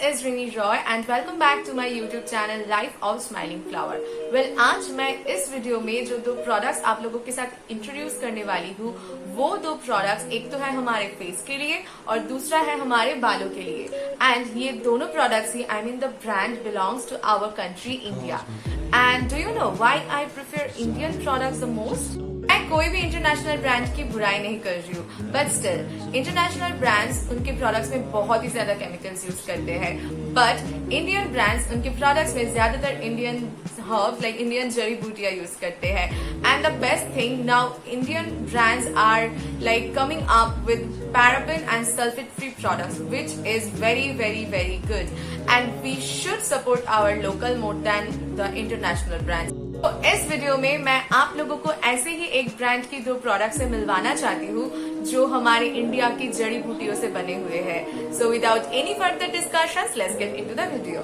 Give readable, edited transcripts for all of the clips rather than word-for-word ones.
is Rini Roy and welcome back to my YouTube channel Life of Smiling Flower. Well, आज मैं इस video में जो दो प्रोडक्ट्स आप लोगों के साथ इंट्रोड्यूस करने वाली हूँ वो दो प्रोडक्ट्स एक तो है हमारे फेस के लिए और दूसरा है हमारे बालों के लिए एंड ये दोनों प्रोडक्ट्स ही I mean the brand belongs to our country India. And do you know why I prefer Indian products the most? मैं कोई भी इंटरनेशनल ब्रांड की बुराई नहीं कर रही हूँ बट स्टिल इंटरनेशनल ब्रांड्स उनके प्रोडक्ट्स में बहुत ही ज्यादा केमिकल्स यूज करते हैं बट इंडियन ब्रांड्स उनके प्रोडक्ट्स में ज्यादातर इंडियन हर्ब्स लाइक इंडियन जड़ी बूटियां यूज करते हैं. And the best thing now Indian brands are like coming up with paraben and sulfate free products which is very good and we should support our local more than the international brands. तो इस video में मैं आप लोगों को ऐसे ही एक brand की दो प्रोडक्ट से मिलवाना चाहती हूँ जो हमारे इंडिया की जड़ी बूटियों से बने हुए हैं. So without any further discussions let's get into the video.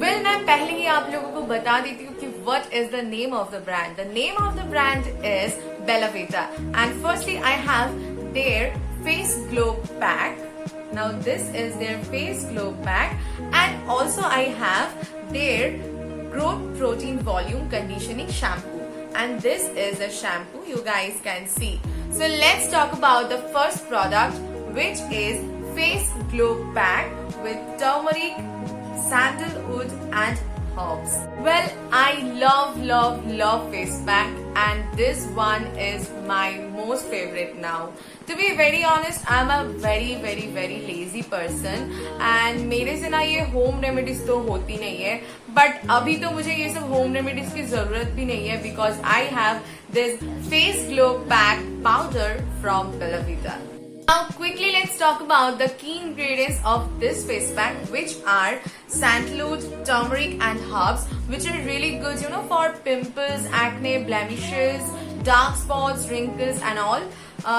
Well मैं पहले ही आप लोगों को बता देती हूँ कि what is the name of the brand. The name of the brand is Bella Vita and firstly I have their face glow pack. Now this is their face glow pack and also I have their growth protein volume conditioning shampoo and this is a shampoo you guys can see. So let's talk about the first product which is face glow pack with turmeric, sandalwood and herbs. Well, I love face pack and this one is my most favorite now. To be very honest, I'm a very lazy person and मेरे से ना ये home remedies तो होती नहीं है but अभी तो मुझे ये सब होम रेमेडीज की जरूरत भी नहीं है because I have this face glow pack powder from Bella Vita. Now quickly let's talk about the key ingredients of this face pack which are sandalwood, turmeric and herbs which are really good for pimples, acne, blemishes, dark spots, wrinkles and all.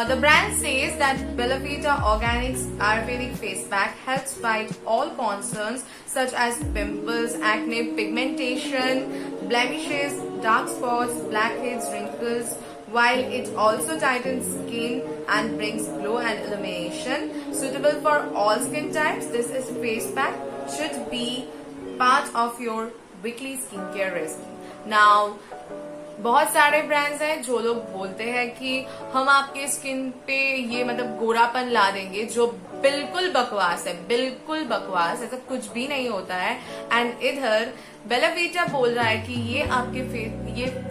The brand says that Bella Vita Organics Ayurvedic face pack helps fight all concerns such as pimples, acne, pigmentation, blemishes, dark spots, blackheads, wrinkles, while it also tightens skin and brings glow and illumination. Suitable for all skin types, this is face pack should be part of your weekly skincare regime. Now, बहुत सारे brands हैं जो लोग बोलते हैं कि हम आपके स्किन पे ये मतलब गोरापन ला देंगे जो बिल्कुल बकवास है, बिल्कुल बकवास. ऐसा कुछ भी नहीं होता है एंड इधर बेला वीटा बोल रहा है कि ये आपके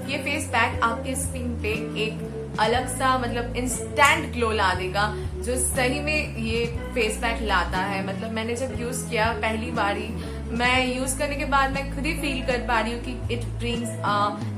ये फेस पैक आपके स्किन पे एक अलग सा मतलब इंस्टेंट ग्लो ला देगा जो सही में ये फेस पैक लाता है. मतलब मैंने जब यूज किया पहली बारी मैं यूज करने के बाद मैं खुद ही फील कर पा रही हूँ कि it brings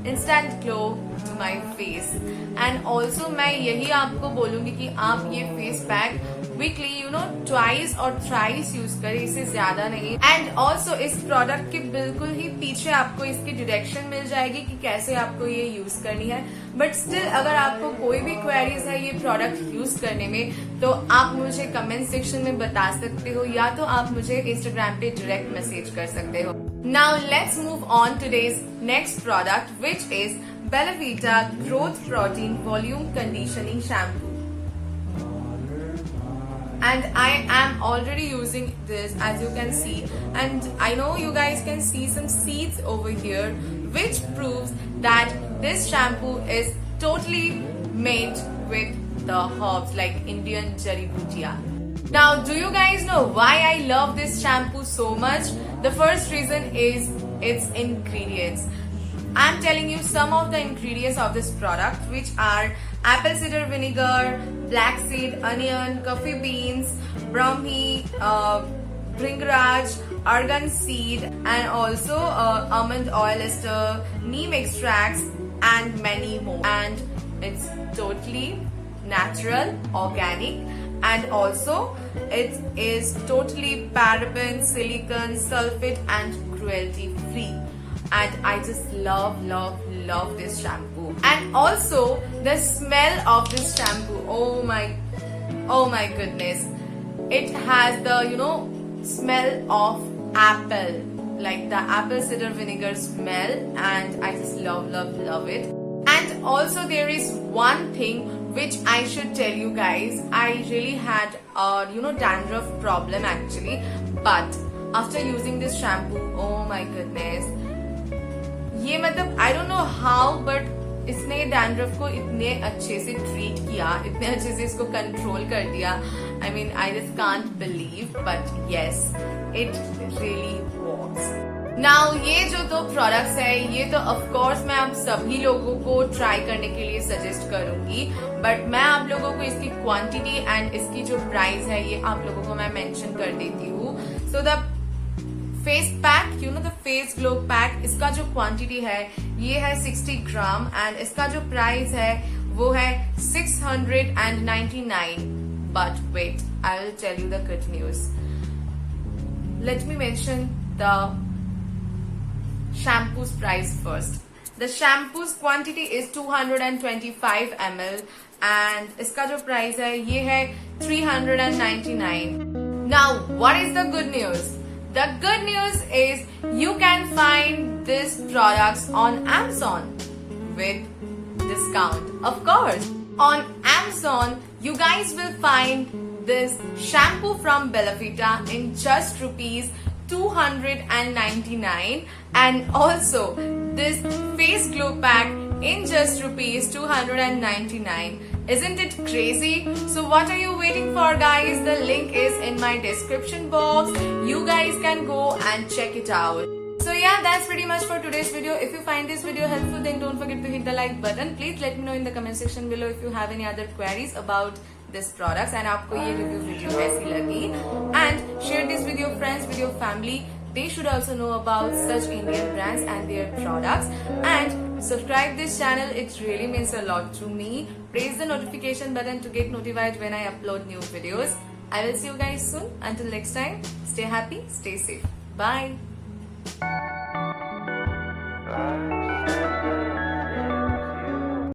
instant glow to my face. And also मैं यही आपको बोलूंगी कि आप ये फेस पैक वीकली ट्वाइस और थ्राइस यूज करें, इससे ज्यादा नहीं. एंड ऑल्सो इस प्रोडक्ट के बिल्कुल ही पीछे आपको इसकी डायरेक्शन मिल जाएगी कि कैसे आपको ये यूज करनी है. बट स्टिल अगर आपको कोई भी क्वेरीज है ये प्रोडक्ट यूज करने में तो आप मुझे कमेंट सेक्शन में बता सकते हो या तो आप मुझे इंस्टाग्राम पे डायरेक्ट मैसेज कर सकते हो. Now let's move on today's next product which is Bella Vita Growth Protein Volume Conditioning Shampoo. And I am already using this as you can see and I know you guys can see some seeds over here which proves that this shampoo is totally made with the herbs like Indian Jari Bhutia. Now do you guys know why I love this shampoo so much? The first reason is its ingredients. I'm telling you some of the ingredients of this product which are apple cider vinegar, black seed, onion, coffee beans, brahmi, bringraj, argan seed and also almond oil ester, neem extracts and many more. And it's totally natural, organic and also it is totally paraben, silicone, sulfate and cruelty free. And I just love this shampoo. And also the smell of this shampoo, oh my goodness, it has the smell of apple, like the apple cider vinegar smell and I just love it. And also there is one thing which I should tell you guys, I really had a dandruff problem actually, but after using this shampoo, oh my goodness, ये मतलब I don't know how, but इसने dandruff को इतने अच्छे से treat किया, इतने अच्छे से इसको कंट्रोल कर दिया. I mean, I just can't believe, but yes, it really works. Now ये जो दो प्रोडक्ट्स है, ये तो ऑफ कोर्स मैं आप सभी लोगों को ट्राई करने के लिए सजेस्ट करूंगी, बट मैं आप लोगों को इसकी क्वांटिटी एंड इसकी जो प्राइस है ये आप लोगों को मैं मेंशन कर देती हूँ. So the face pack, the face glow pack, इसका जो क्वांटिटी है ये है 60 ग्राम एंड इसका जो प्राइस है वो है 699. But wait, I will tell you the good news. Let me mention the shampoo's price first. The shampoo's quantity is 225 ml and इसका जो प्राइस है ये है 399. Now what is the good news? The good news is you can find these products on Amazon with discount. Of course, on Amazon you guys will find this shampoo from Bella Vita in just rupees 299 and also this face glow pack in just rupees 299. Isn't it crazy? So what are you waiting for, guys? The link is in my description box. You guys can go and check it out. So yeah, that's pretty much for today's video. If you find this video helpful, then don't forget to hit the like button. Please let me know in the comment section below if you have any other queries about this products and आपको ये review video कैसी लगी. And share this with your friends, with your family. They should also know about such Indian brands and their products. And subscribe this channel. It really means a lot to me. Press the notification button to get notified when I upload new videos. I will see you guys soon. Until next time, stay happy, stay safe. Bye.